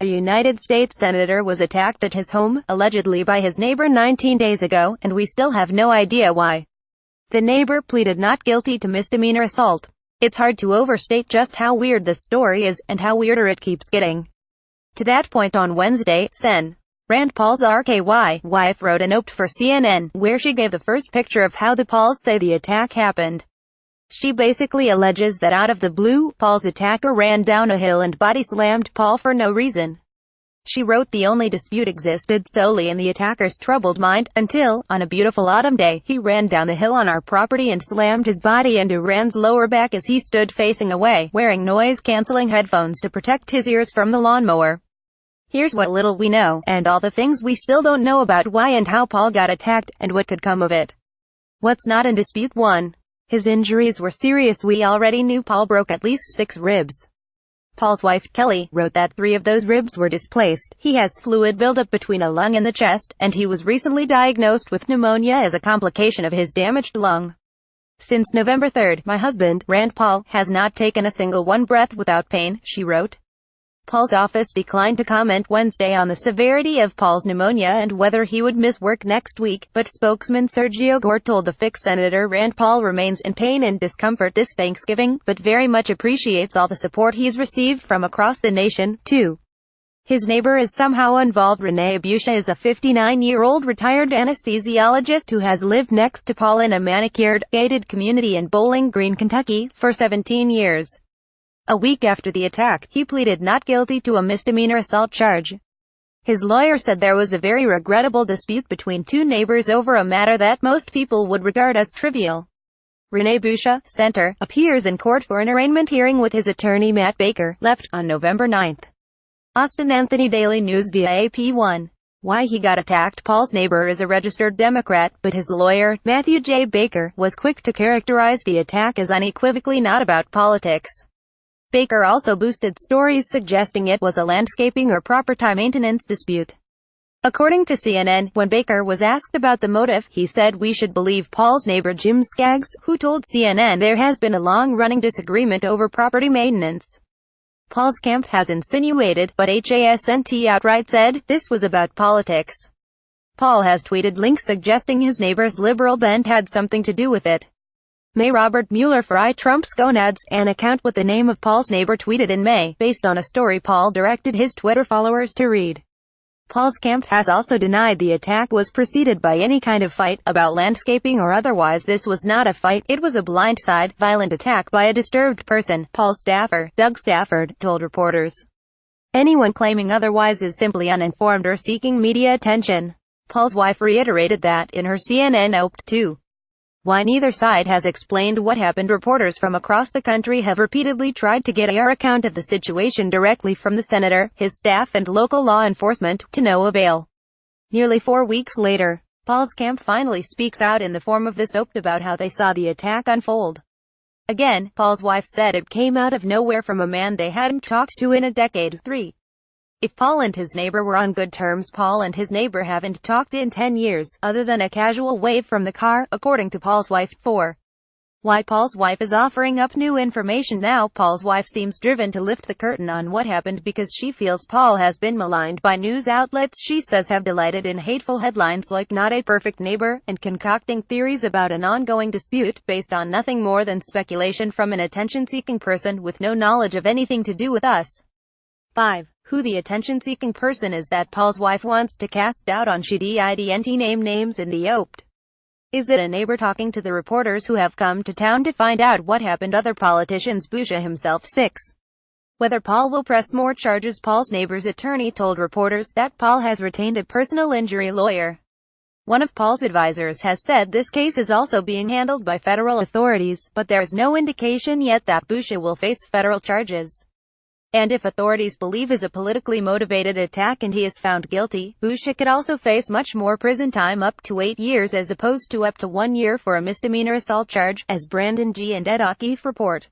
A United States senator was attacked at his home, allegedly by his neighbor 19 days ago, and we still have no idea why. The neighbor pleaded not guilty to misdemeanor assault. It's hard to overstate just how weird this story is, and how weirder it keeps getting. To that point on Wednesday, Sen. Rand Paul's RKY wife wrote a note for CNN, where she gave the first picture of how the Pauls say the attack happened. She basically alleges that out of the blue, Paul's attacker ran down a hill and body-slammed Paul for no reason. She wrote the only dispute existed solely in the attacker's troubled mind, until, on a beautiful autumn day, he ran down the hill on our property and slammed his body into Rand's lower back as he stood facing away, wearing noise-canceling headphones to protect his ears from the lawnmower. Here's what little we know, and all the things we still don't know about why and how Paul got attacked, and what could come of it. What's not in dispute? 1. His injuries were serious. We already knew Paul broke at least 6 ribs. Paul's wife, Kelly, wrote that 3 of those ribs were displaced. He has fluid buildup between a lung and the chest, and he was recently diagnosed with pneumonia as a complication of his damaged lung. Since November 3, my husband, Rand Paul, has not taken a single breath without pain, she wrote. Paul's office declined to comment Wednesday on the severity of Paul's pneumonia and whether he would miss work next week, but spokesman Sergio Gore told the Fix Senator Rand Paul remains in pain and discomfort this Thanksgiving, but very much appreciates all the support he's received from across the nation. 2. His neighbor is somehow involved. Renee Busha is a 59-year-old retired anesthesiologist who has lived next to Paul in a manicured, gated community in Bowling Green, Kentucky, for 17 years. A week after the attack, he pleaded not guilty to a misdemeanor assault charge. His lawyer said there was a very regrettable dispute between 2 neighbors over a matter that most people would regard as trivial. Renee Busha, Center, appears in court for an arraignment hearing with his attorney Matt Baker, left, on November 9. Austin Anthony Daily News via AP1. Why he got attacked. Paul's neighbor is a registered Democrat, but his lawyer, Matthew J. Baker, was quick to characterize the attack as unequivocally not about politics. Baker also boosted stories suggesting it was a landscaping or property maintenance dispute. According to CNN, when Baker was asked about the motive, he said we should believe Paul's neighbor Jim Skaggs, who told CNN there has been a long-running disagreement over property maintenance. Paul's camp has insinuated, but HASNT outright said, this was about politics. Paul has tweeted links suggesting his neighbor's liberal bent had something to do with it. May Robert Mueller for I Trump's Gonads, an account with the name of Paul's neighbor tweeted in May, based on a story Paul directed his Twitter followers to read. Paul's camp has also denied the attack was preceded by any kind of fight, about landscaping or otherwise. This was not a fight, it was a blindside, violent attack by a disturbed person, Paul's staffer, Doug Stafford, told reporters. Anyone claiming otherwise is simply uninformed or seeking media attention. Paul's wife reiterated that in her CNN op. 2. Why neither side has explained what happened. Reporters from across the country have repeatedly tried to get our account of the situation directly from the senator, his staff and local law enforcement, to no avail. Nearly 4 weeks later, Paul's camp finally speaks out in the form of this op about how they saw the attack unfold. Again, Paul's wife said it came out of nowhere from a man they hadn't talked to in a decade. 3. If Paul and his neighbor were on good terms, Paul and his neighbor haven't talked in 10 years, other than a casual wave from the car, according to Paul's wife. 4. Why Paul's wife is offering up new information now. Paul's wife seems driven to lift the curtain on what happened because she feels Paul has been maligned by news outlets she says have delighted in hateful headlines like "not a perfect neighbor," and concocting theories about an ongoing dispute based on nothing more than speculation from an attention-seeking person with no knowledge of anything to do with us. 5. Who the attention-seeking person is that Paul's wife wants to cast doubt on. She didn't name names in the op. Is it a neighbor talking to the reporters who have come to town to find out what happened? Other politicians? Busha himself. 6. Whether Paul will press more charges. Paul's neighbor's attorney told reporters that Paul has retained a personal injury lawyer. One of Paul's advisors has said this case is also being handled by federal authorities, but there is no indication yet that Busha will face federal charges. And if authorities believe is a politically motivated attack and he is found guilty, Busha could also face much more prison time, up to 8 years as opposed to up to 1 year for a misdemeanor assault charge, as Brandon G. and Ed O'Keefe report.